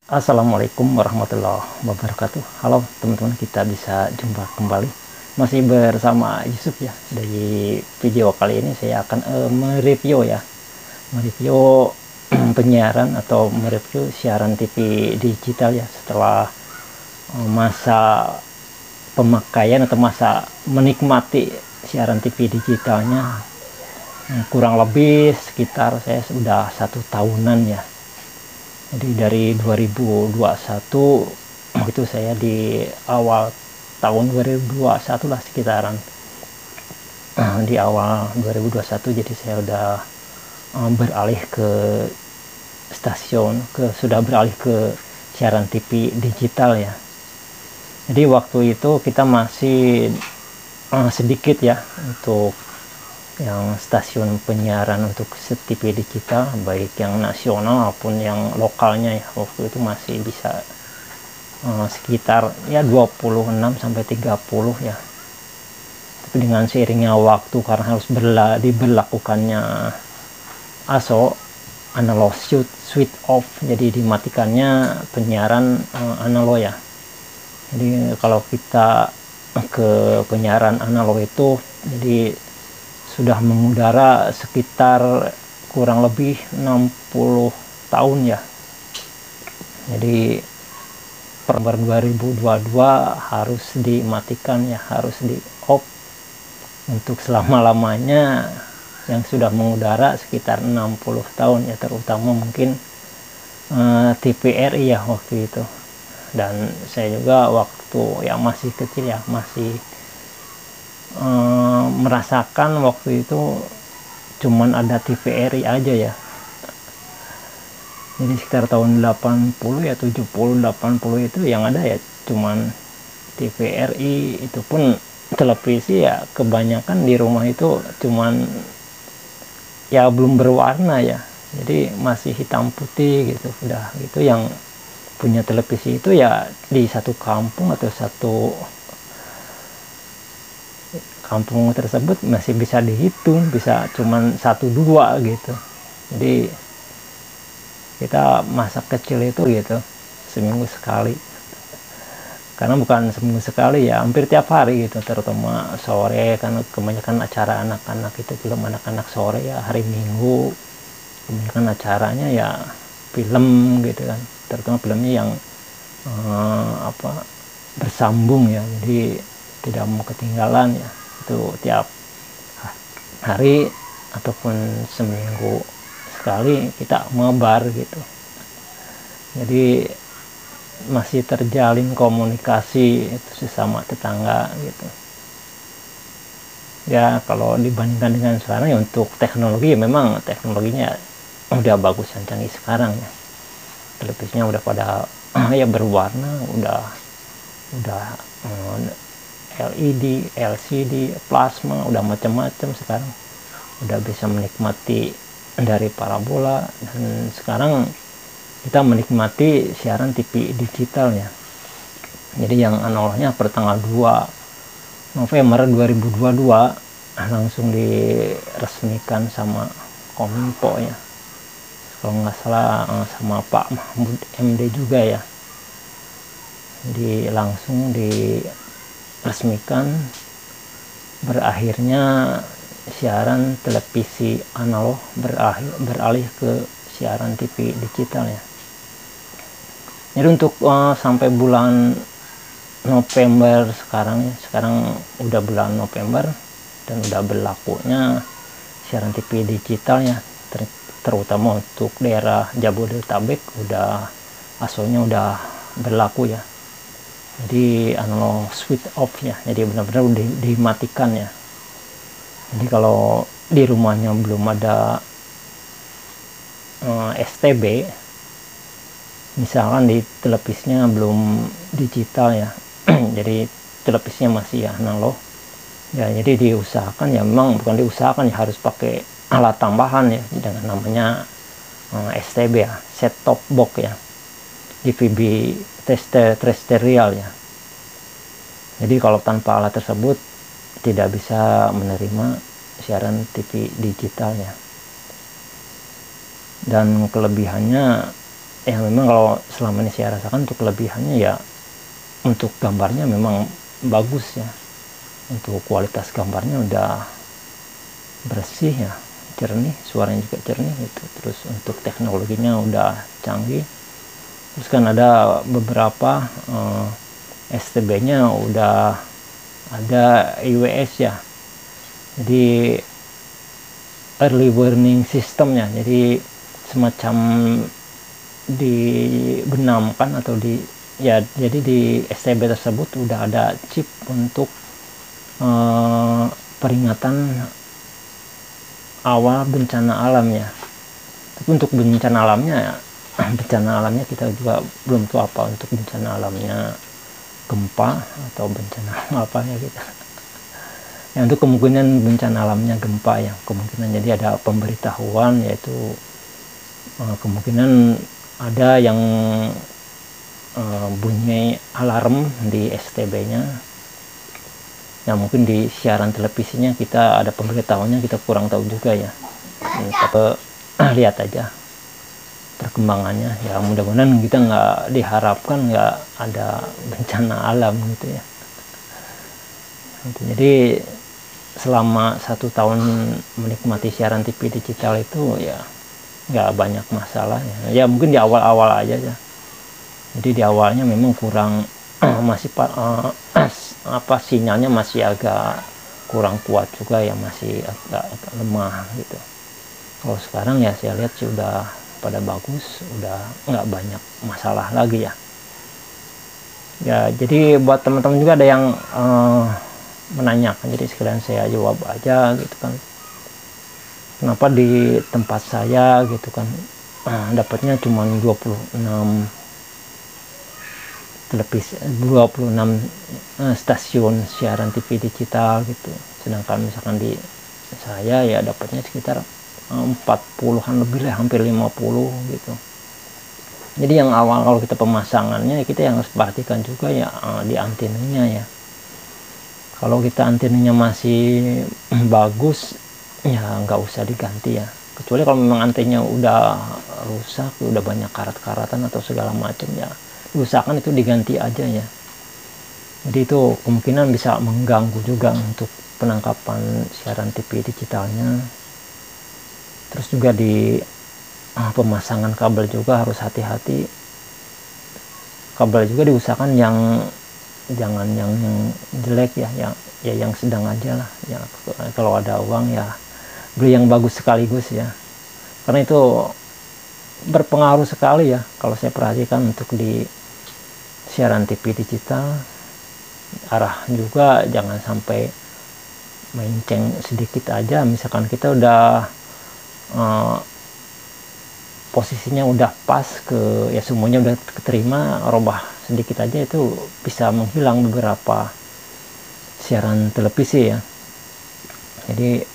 Assalamualaikum warahmatullahi wabarakatuh. Halo teman-teman, kita bisa jumpa kembali. Masih bersama Yusuf ya. Dari video kali ini saya akan mereview penyiaran atau mereview siaran TV digital ya, setelah masa pemakaian atau masa menikmati siaran TV digitalnya kurang lebih sekitar saya sudah 1 tahunan ya. Jadi dari 2021 itu saya di awal tahun 2021 lah sekitaran, di awal 2021 jadi saya udah beralih ke sudah beralih ke siaran TV digital ya. Jadi waktu itu kita masih sedikit ya untuk yang stasiun penyiaran untuk TV digital, baik yang nasional maupun yang lokalnya ya. Waktu itu masih bisa sekitar ya 26 sampai 30 ya. Tapi dengan seiringnya waktu, karena harus diberlakukannya ASO, analog switch off, jadi dimatikannya penyiaran analog ya. Jadi kalau kita ke penyiaran analog itu, jadi sudah mengudara sekitar kurang lebih 60 tahun ya. Jadi per 2022 harus dimatikan ya, harus di off untuk selama-lamanya, yang sudah mengudara sekitar 60 tahun ya, terutama mungkin TVRI ya waktu itu. Dan saya juga waktu yang masih kecil ya, masih merasakan waktu itu cuman ada TVRI aja ya. Jadi sekitar tahun 80 ya, 70 80 itu yang ada ya cuman TVRI, itu pun televisi ya kebanyakan di rumah itu cuman ya belum berwarna ya, jadi masih hitam putih gitu. Udah gitu yang punya televisi itu ya di satu kampung atau satu kampung tersebut masih bisa dihitung, bisa cuman 1-2 gitu. Jadi kita masa kecil itu gitu seminggu sekali, karena bukan seminggu sekali ya, hampir tiap hari gitu, terutama sore, karena kebanyakan acara anak-anak itu, belum anak-anak sore ya, hari Minggu kebanyakan acaranya ya film gitu kan, terutama filmnya yang bersambung ya, jadi tidak mau ketinggalan ya. Itu tiap hari ataupun seminggu sekali kita mabar gitu. Jadi masih terjalin komunikasi itu sesama tetangga gitu ya. Kalau dibandingkan dengan sekarang ya, untuk teknologi ya memang teknologinya udah bagus dan canggih sekarang ya. Televisinya udah pada ya berwarna, udah LED, LCD, plasma, udah macam-macam sekarang. Udah bisa menikmati dari parabola, dan sekarang kita menikmati siaran TV digital ya. Jadi yang analognya per tanggal 2 November 2022 langsung diresmikan sama Kominfo ya. Kalau nggak salah sama Pak Mahfud MD juga ya. Jadi langsung diresmikan berakhirnya siaran televisi analog, beralih ke siaran TV digital ya. Jadi untuk sampai bulan November sekarang ya, sekarang udah bulan November dan udah berlakunya siaran TV digital ya, terutama untuk daerah Jabodetabek udah ASO-nya udah berlaku ya. Jadi analog switch off ya, jadi benar-benar dimatikan ya. Jadi kalau di rumahnya belum ada STB, misalkan di televisinya belum digital ya, jadi televisinya masih analog ya, jadi diusahakan ya, memang bukan diusahakan ya, harus pakai alat tambahan ya dengan namanya STB ya, set top box ya, DVB terrestrial ya. Jadi kalau tanpa alat tersebut tidak bisa menerima siaran TV digital ya. Dan kelebihannya ya memang kalau selama ini saya rasakan untuk kelebihannya ya untuk gambarnya memang bagus ya, untuk kualitas gambarnya udah bersih ya, jernih, suaranya juga jernih gitu. Terus untuk teknologinya udah canggih. Terus kan ada beberapa STB-nya udah ada IWS ya, jadi early warning systemnya, jadi semacam dibenamkan atau ya jadi di STB tersebut udah ada chip untuk peringatan awal bencana alam ya. Tapi untuk bencana alamnya bencana alamnya kita juga belum tahu apa untuk bencana alamnya, gempa atau bencana apa ya gitu ya. Untuk kemungkinan bencana alamnya gempa ya, kemungkinan jadi ada pemberitahuan, yaitu kemungkinan ada yang bunyi alarm di STB-nya ya, mungkin di siaran televisinya kita ada pemberitahuannya, kita kurang tahu juga ya. Tapi lihat aja perkembangannya ya, mudah-mudahan kita nggak diharapkan nggak ada bencana alam gitu ya. Jadi selama 1 tahun menikmati siaran TV digital itu ya nggak banyak masalah ya. Ya mungkin di awal-awal aja ya. Jadi di awalnya memang kurang masih sinyalnya masih agak kurang kuat juga ya, masih agak lemah gitu. Kalau sekarang ya saya lihat sih udah pada bagus, udah nggak banyak masalah lagi ya. Ya jadi buat teman-teman juga ada yang menanyakan, jadi sekalian saya jawab aja gitu kan. Kenapa di tempat saya gitu kan dapatnya cuma 26 televisi, 26 stasiun siaran TV digital gitu, sedangkan misalkan di saya ya dapatnya sekitar 40-an lebih lah, hampir 50 gitu. Jadi yang awal kalau kita pemasangannya kita yang harus perhatikan juga ya di antenanya ya. Kalau kita antenanya masih bagus ya nggak usah diganti ya, kecuali kalau memang antenanya udah rusak, udah banyak karat-karatan atau segala macam ya usahakan itu diganti aja ya. Jadi itu kemungkinan bisa mengganggu juga untuk penangkapan siaran TV digitalnya. Terus juga di pemasangan kabel juga harus hati-hati. Kabel juga diusahakan jangan yang jelek ya, yang sedang aja lah ya. Kalau ada uang ya beli yang bagus sekaligus ya, karena itu berpengaruh sekali ya kalau saya perhatikan untuk di siaran TV digital. Arah juga jangan sampai melenceng sedikit aja, misalkan kita udah posisinya udah pas ke ya, semuanya udah keterima, robah sedikit aja itu bisa menghilang beberapa siaran televisi ya. Jadi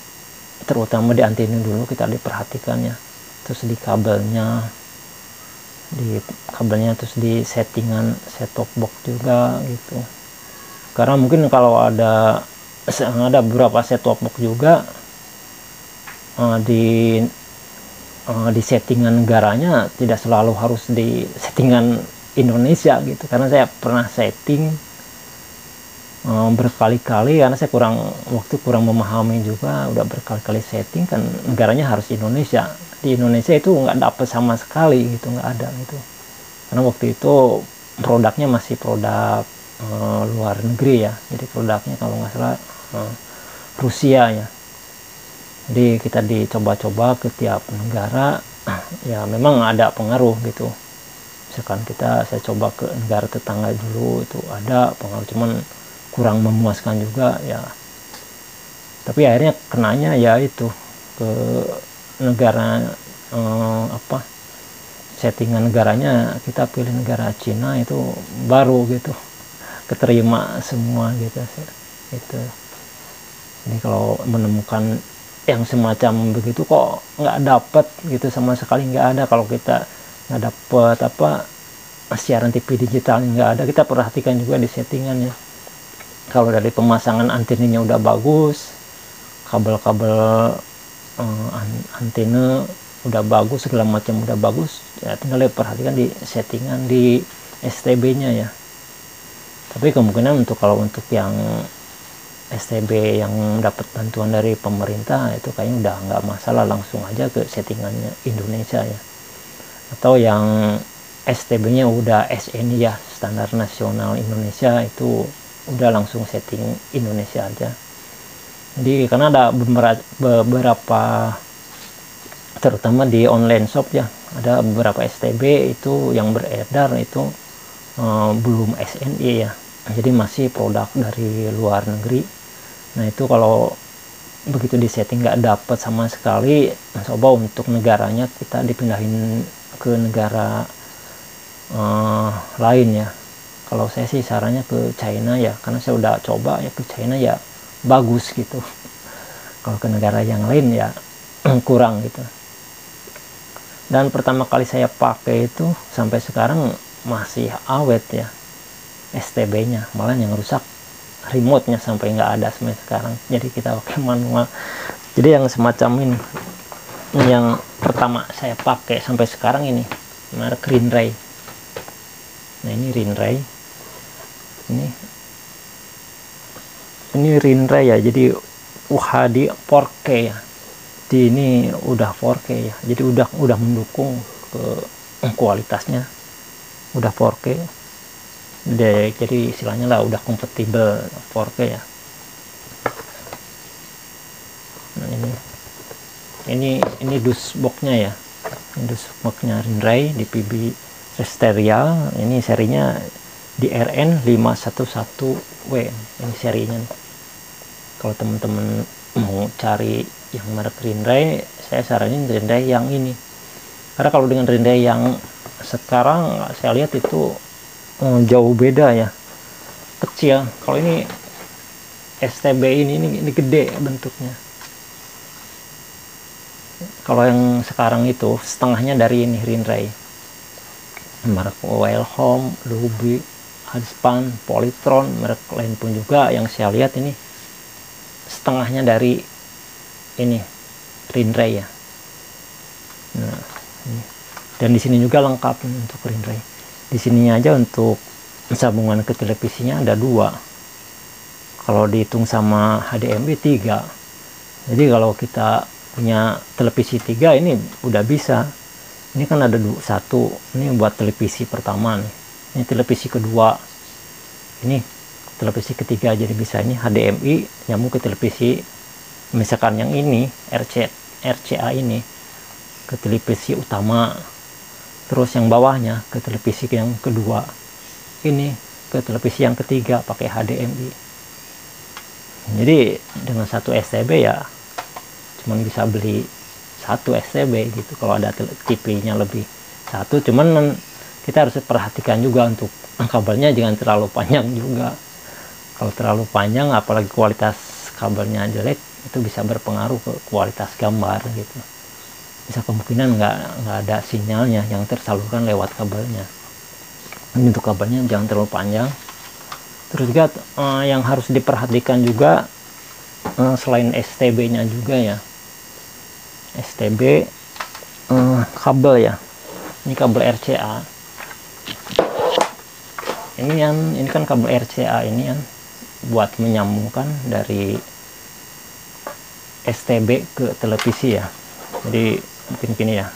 terutama di antena dulu kita diperhatikan ya, terus di kabelnya, terus di settingan set top box juga gitu. Karena mungkin kalau ada beberapa set top box juga di settingan negaranya tidak selalu harus di settingan Indonesia gitu. Karena saya pernah setting berkali-kali, karena saya kurang memahami juga, udah berkali-kali setting kan negaranya harus Indonesia. Di Indonesia itu nggak dapet sama sekali gitu, nggak ada gitu. Karena waktu itu produknya masih produk luar negeri ya, jadi produknya kalau nggak salah Rusia ya. Jadi kita dicoba-coba ke tiap negara ya, memang ada pengaruh gitu. Misalkan saya coba ke negara tetangga dulu, itu ada pengaruh, cuman kurang memuaskan juga ya. Tapi akhirnya kenanya ya itu ke negara settingan negaranya, kita pilih negara Cina, itu baru gitu keterima semua gitu itu. Jadi kalau menemukan yang semacam begitu kok nggak dapet gitu, sama sekali nggak ada. Kalau kita nggak dapet siaran TV digitalnya nggak ada, kita perhatikan juga di settingannya. Kalau dari pemasangan antenanya udah bagus, kabel-kabel antena udah bagus, segala macam udah bagus ya, tinggal perhatikan di settingan di STB nya ya. Tapi kemungkinan kalau untuk yang STB yang dapat bantuan dari pemerintah itu kayaknya udah nggak masalah, langsung aja ke settingannya Indonesia ya. Atau yang STB nya udah SNI ya, standar nasional Indonesia, itu udah langsung setting Indonesia aja. Jadi karena ada beberapa terutama di online shop ya, ada beberapa STB itu yang beredar itu belum SNI ya, jadi masih produk dari luar negeri. Nah itu kalau begitu di setting nggak dapat sama sekali, coba untuk negaranya kita dipindahin ke negara lain ya. Kalau saya sih sarannya ke China ya, karena saya udah coba ya ke China ya bagus gitu. Kalau ke negara yang lain ya kurang gitu. Dan pertama kali saya pakai itu sampai sekarang masih awet ya STB nya, malah yang rusak remote nya sampai nggak ada sampai sekarang. Jadi kita pakai manual. Jadi yang semacam ini yang pertama saya pakai sampai sekarang ini merek Rinray. Nah ini Rinray, ini Rinray ya, jadi UHD 4K ya. Ini udah 4K ya, jadi udah mendukung ke kualitasnya, udah 4K. Jadi istilahnya lah udah kompatibel 4K ya. Nah ini dusboxnya ya, ini dusboxnya Rinray di PB Resterial. Ini serinya di RN511W, ini serinya. Kalau teman-teman mau cari yang merek Rinray, saya saranin Rinray yang ini, karena kalau dengan Rinray yang sekarang saya lihat itu jauh beda ya, kecil. Kalau ini STB ini gede bentuknya. Kalau yang sekarang itu setengahnya dari ini Rinray, merek Wellhome, Luby, Hanspan, Polytron, merek lain pun juga yang saya lihat ini setengahnya dari ini Rinray ya. Nah, ini. Dan di sini juga lengkap untuk Rinray. Di sininya aja untuk sambungan ke televisinya ada 2. Kalau dihitung sama HDMI 3. Jadi kalau kita punya televisi 3 ini udah bisa. Ini kan ada 1, ini buat televisi pertama nih. Ini televisi kedua. Ini televisi ketiga, jadi bisa ini HDMI nyambung ke televisi. Misalkan yang ini RCA ini ke televisi utama, terus yang bawahnya ke televisi yang kedua, ini ke televisi yang ketiga pakai HDMI. Jadi dengan satu STB ya cuman bisa beli 1 STB gitu. Kalau ada TV-nya lebih 1, cuman kita harus perhatikan juga untuk kabelnya jangan terlalu panjang juga. Kalau terlalu panjang, apalagi kualitas kabelnya jelek, itu bisa berpengaruh ke kualitas gambar gitu. Bisa kemungkinan nggak ada sinyalnya yang tersalurkan lewat kabelnya. Ini untuk kabelnya jangan terlalu panjang. Terus juga yang harus diperhatikan juga selain STB-nya juga ya, STB kabel ya. Ini kabel RCA. Ini kan kabel RCA ini kan buat menyambungkan dari STB ke televisi ya. Jadi mungkin gini ya,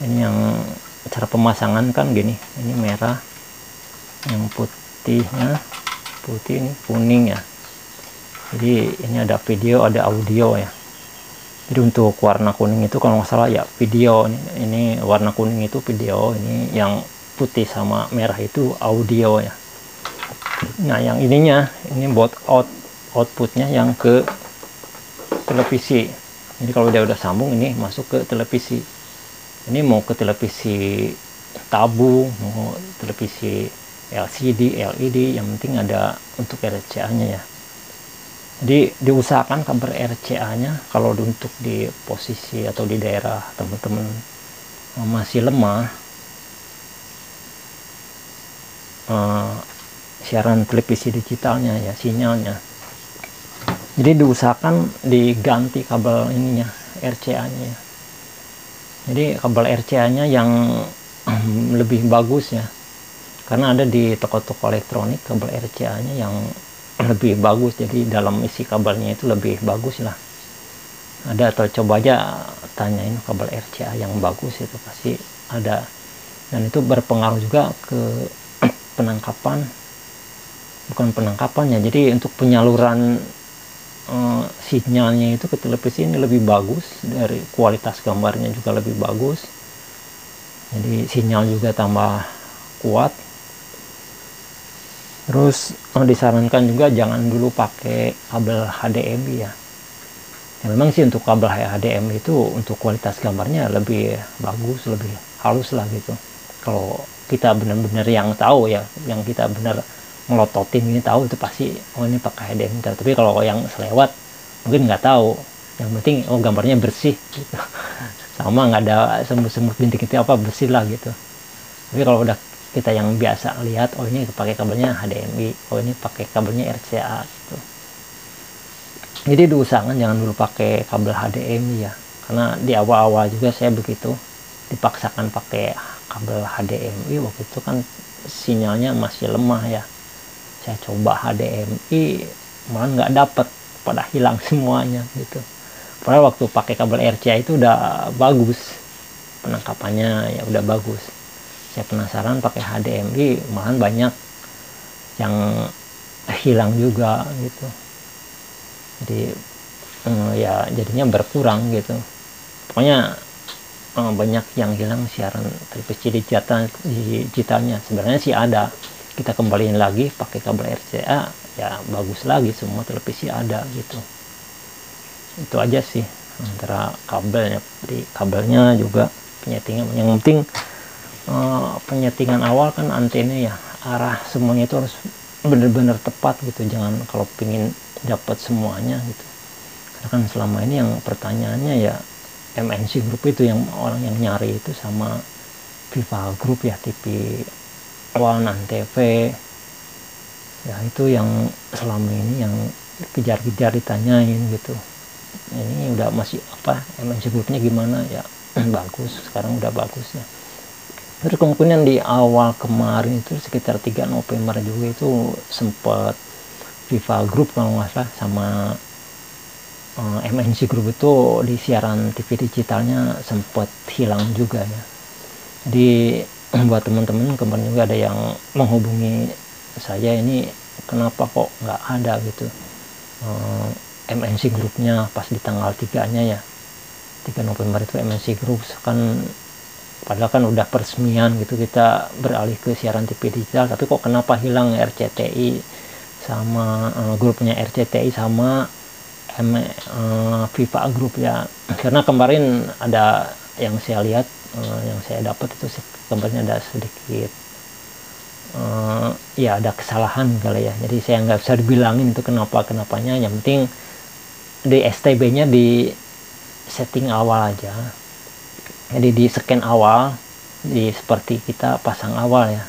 ini yang cara pemasangan kan gini, ini merah, yang putihnya putih, ini kuning ya. Jadi ini ada video, ada audio ya. Jadi untuk warna kuning itu kalau nggak salah ya video, ini warna kuning itu video, ini yang putih sama merah itu audio ya. Nah yang ininya ini buat outputnya yang ke televisi. Jadi kalau dia udah sambung, ini masuk ke televisi. Ini mau ke televisi tabung, mau televisi LCD, LED, yang penting ada untuk RCA-nya ya. Jadi diusahakan kabel RCA-nya kalau untuk di posisi atau di daerah teman-teman masih lemah siaran televisi digitalnya ya, sinyalnya. Jadi diusahakan diganti kabel ininya, RCA-nya ya. Jadi kabel RCA nya yang lebih bagus ya, karena ada di toko-toko elektronik kabel RCA nya yang lebih bagus, jadi dalam isi kabelnya itu lebih bagus lah. Ada, atau coba aja tanyain kabel RCA yang bagus, itu pasti ada. Dan itu berpengaruh juga ke penangkapan, bukan penangkapannya, jadi untuk penyaluran sinyalnya itu ke televisi ini lebih bagus, dari kualitas gambarnya juga lebih bagus, jadi sinyal juga tambah kuat. Terus disarankan juga jangan dulu pakai kabel HDMI ya. Ya memang sih untuk kabel HDMI itu untuk kualitas gambarnya lebih bagus, lebih halus lah gitu. Kalau kita benar-benar yang tahu ya, yang kita benar melototin ini tahu, itu pasti oh ini pakai HDMI. Tapi kalau yang selewat mungkin nggak tahu, yang penting oh gambarnya bersih gitu. Sama nggak ada semut-semut bintik itu apa, bersih lah gitu. Tapi kalau udah kita yang biasa lihat, oh ini pakai kabelnya HDMI, oh ini pakai kabelnya RCA gitu. Jadi diusahakan jangan dulu pakai kabel HDMI ya, karena di awal-awal juga saya begitu, dipaksakan pakai kabel HDMI. Waktu itu kan sinyalnya masih lemah ya, saya coba HDMI malah nggak dapet, pada hilang semuanya gitu. Padahal waktu pakai kabel RCA itu udah bagus, penangkapannya ya udah bagus. Saya penasaran pakai HDMI, malahan banyak yang hilang juga gitu. Jadi ya jadinya berkurang gitu. Pokoknya banyak yang hilang siaran televisi digitalnya. Sebenarnya sih ada, kita kembaliin lagi pakai kabel RCA ya bagus lagi, semua televisi ada gitu. Itu aja sih antara kabelnya. Di kabelnya juga penyetingan, yang penting penyetingan awal kan antena ya, arah semuanya itu harus benar-benar tepat gitu. Jangan kalau pingin dapat semuanya gitu, karena kan selama ini yang pertanyaannya ya MNC Group itu, yang orang yang nyari itu, sama Viva Group ya, TV One, Antv ya, itu yang selama ini yang kejar-kejar ditanyain gitu. Ini udah masih apa, MNC Groupnya gimana ya. Bagus, sekarang udah bagus ya. Terus kemungkinan di awal kemarin itu sekitar 3 November juga itu sempat Viva Group kalau nggak salah sama MNC Group itu di siaran TV digitalnya sempat hilang juga ya. Jadi buat teman-teman kemarin juga ada yang menghubungi saya, ini kenapa kok nggak ada gitu MNC Groupnya pas di tanggal 3-nya ya, 3 November itu MNC Group kan, padahal kan udah peresmian gitu kita beralih ke siaran TV digital, tapi kok kenapa hilang RCTI sama grupnya RCTI sama Viva Group ya. Karena kemarin ada yang saya lihat, yang saya dapat itu kemarin ada sedikit ya ada kesalahan kali ya, jadi saya nggak bisa dibilangin itu kenapanya. Yang penting di STB nya di setting awal aja, jadi di scan awal, seperti kita pasang awal ya,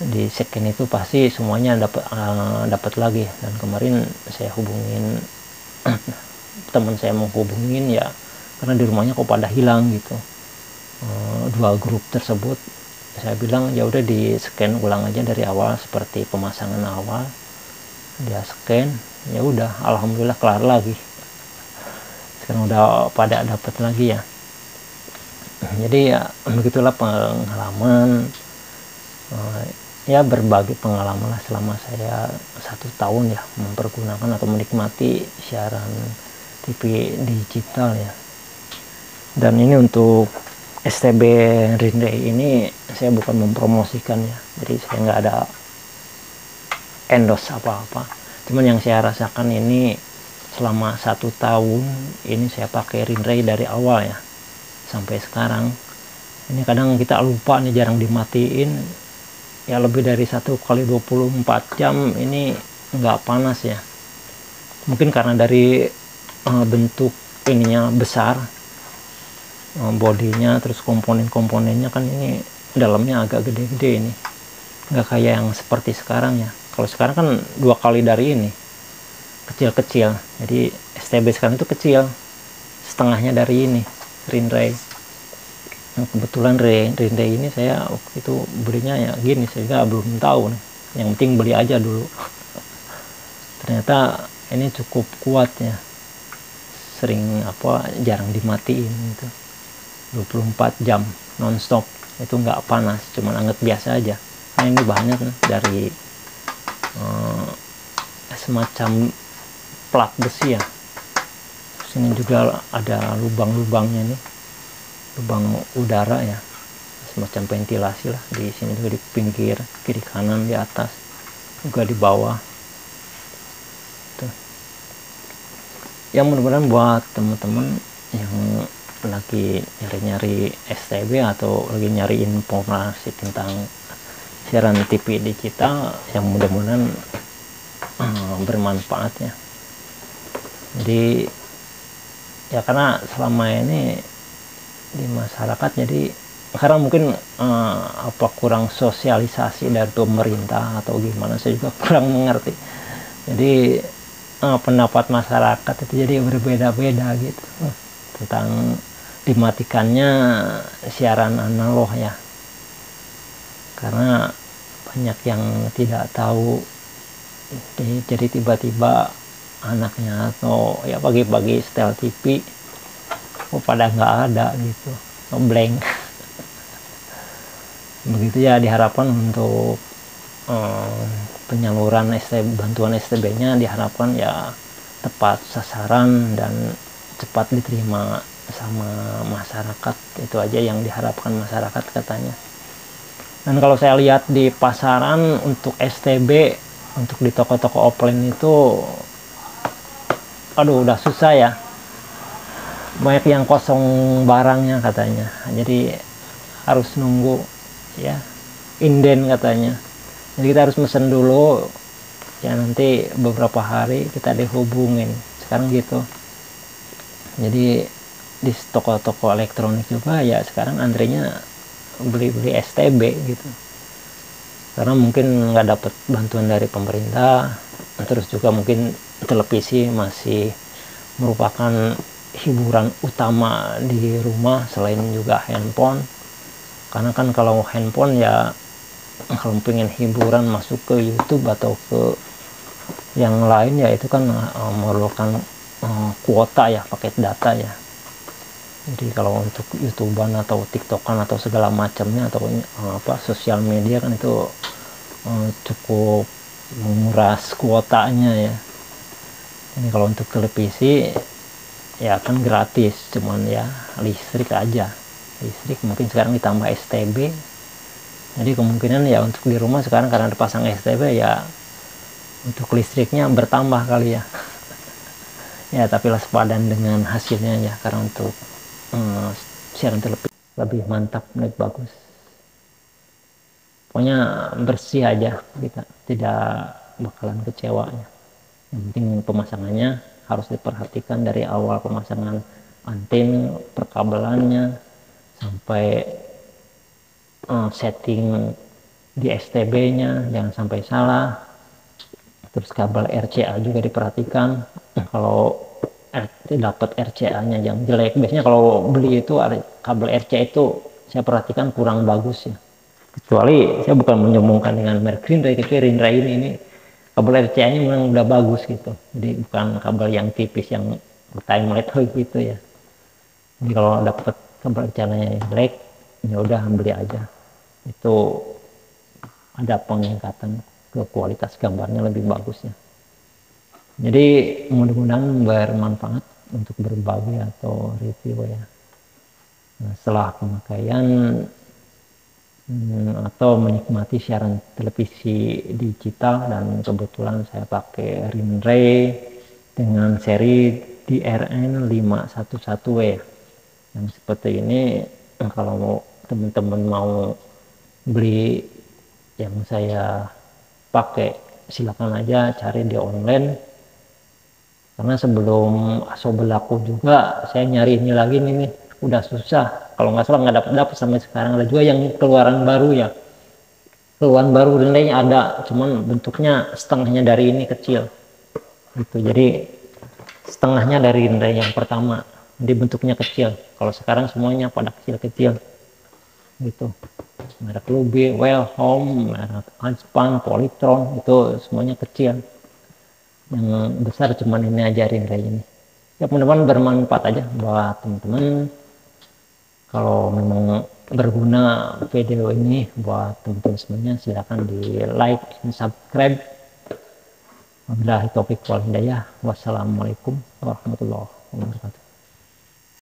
di scan itu pasti semuanya dapat lagi. Dan kemarin saya hubungin teman saya, menghubungin ya, karena di rumahnya kok pada hilang gitu 2 grup tersebut. Saya bilang ya udah di scan ulang aja dari awal seperti pemasangan awal, dia scan ya udah, alhamdulillah kelar lagi, sekarang udah pada dapat lagi ya. Jadi ya begitulah pengalaman, ya berbagi pengalaman lah selama saya 1 tahun ya mempergunakan atau menikmati siaran TV digital ya. Dan ini untuk STB Rinrei ini saya bukan mempromosikan ya, jadi saya nggak ada endorse apa-apa. Cuman yang saya rasakan ini selama 1 tahun ini saya pakai Rinrei dari awal ya sampai sekarang. Ini kadang kita lupa nih, jarang dimatiin ya, lebih dari 1 kali 24 jam ini nggak panas ya. Mungkin karena dari bentuk ininya besar, bodinya, terus komponen-komponennya kan ini dalamnya agak gede-gede, ini nggak kayak yang seperti sekarang ya. Kalau sekarang kan 2 kali dari ini, kecil-kecil. Jadi STB sekarang itu kecil, setengahnya dari ini Rinrei. Nah, kebetulan Rinde ini saya waktu itu belinya ya gini, sehingga belum tahu nih. Yang penting beli aja dulu. Ternyata ini cukup kuat ya. Sering jarang dimatiin gitu. 24 jam nonstop. Itu nggak panas, cuman anget biasa aja. Nah, ini bahannya kan dari semacam plat besi ya. Sini juga ada lubang-lubangnya nih, lubang udara ya, semacam ventilasi lah di sini juga, di pinggir kiri kanan, di atas juga, di bawah tuh. Ya mudah-mudahan buat teman-teman yang lagi nyari-nyari STB atau lagi nyari informasi tentang siaran TV digital, yang mudah-mudahan bermanfaat ya. Jadi ya karena selama ini di masyarakat, jadi karena mungkin kurang sosialisasi dari pemerintah atau gimana, saya juga kurang mengerti. Jadi pendapat masyarakat itu jadi berbeda-beda gitu tentang dimatikannya siaran analog ya, karena banyak yang tidak tahu. Jadi tiba-tiba anaknya atau ya pagi-pagi setel TV pada nggak ada gitu, blank. Begitu ya, diharapkan untuk penyaluran bantuan STB-nya diharapkan ya tepat sasaran dan cepat diterima sama masyarakat. Itu aja yang diharapkan masyarakat katanya. Dan kalau saya lihat di pasaran untuk STB, untuk di toko-toko offline itu, aduh udah susah ya, banyak yang kosong barangnya katanya. Jadi harus nunggu ya, inden katanya. Jadi kita harus mesen dulu ya, nanti beberapa hari kita dihubungin sekarang gitu. Jadi di toko-toko elektronik juga ya sekarang antrinya beli STB gitu, karena mungkin nggak dapat bantuan dari pemerintah. Terus juga mungkin televisi masih merupakan hiburan utama di rumah selain juga handphone. Karena kan kalau handphone ya, kalau pengen hiburan masuk ke YouTube atau ke yang lain ya itu kan memerlukan kuota ya, paket data ya. Jadi kalau untuk YouTuber atau TikTokan atau segala macamnya atau sosial media kan itu cukup menguras kuotanya ya. Ini kalau untuk televisi ya kan gratis, cuman ya listrik aja. Listrik mungkin sekarang ditambah STB. Jadi kemungkinan ya untuk di rumah sekarang karena dipasang STB ya untuk listriknya bertambah kali ya. Ya tapi lah sepadan dengan hasilnya ya, karena untuk siaran televisi lebih mantap, lebih bagus. Pokoknya bersih aja, kita tidak bakalan kecewa ya. Yang penting pemasangannya harus diperhatikan dari awal pemasangan anten, perkabelannya, sampai setting di STB-nya jangan sampai salah. Terus kabel RCA juga diperhatikan. Kalau dapat RCA-nya yang jelek, biasanya kalau beli itu kabel RCA itu saya perhatikan kurang bagus ya. Kecuali saya bukan menyombongkan dengan merek Rindra, kecuali Rindra ini kabel RCA-nya memang udah bagus gitu. Jadi bukan kabel yang tipis yang time LED gitu ya. Jadi kalau dapat kabel RCA-nya jelek, ya udah beli aja. Itu ada peningkatan ke kualitas gambarnya lebih bagus ya. Jadi mudah-mudahan bermanfaat untuk berbagi atau review ya. Nah, setelah pemakaian atau menikmati siaran televisi digital, dan kebetulan saya pakai Rinray dengan seri DRN 511W ya. Yang seperti ini, kalau teman-teman mau beli yang saya pakai silakan aja cari di online, karena sebelum aso berlaku juga saya nyari ini lagi nih udah susah, kalau nggak salah nggak dapat sampai sekarang. Ada juga yang keluaran baru ya, keluaran baru nilainya ada, cuman bentuknya setengahnya dari ini kecil gitu. Jadi setengahnya dari nilai yang pertama, jadi bentuknya kecil. Kalau sekarang semuanya pada kecil-kecil. gitu. Merek Lube, Wellhome, merek Anspan, Polytron, itu semuanya kecil. Yang besar cuman ini ajarin kayak gini. Ya teman-teman bermanfaat aja buat teman-teman. Kalau memang berguna video ini buat teman-teman semuanya, silahkan di like dan subscribe. Wabillahi taufiq wal hidayah. Wassalamualaikum warahmatullahi wabarakatuh.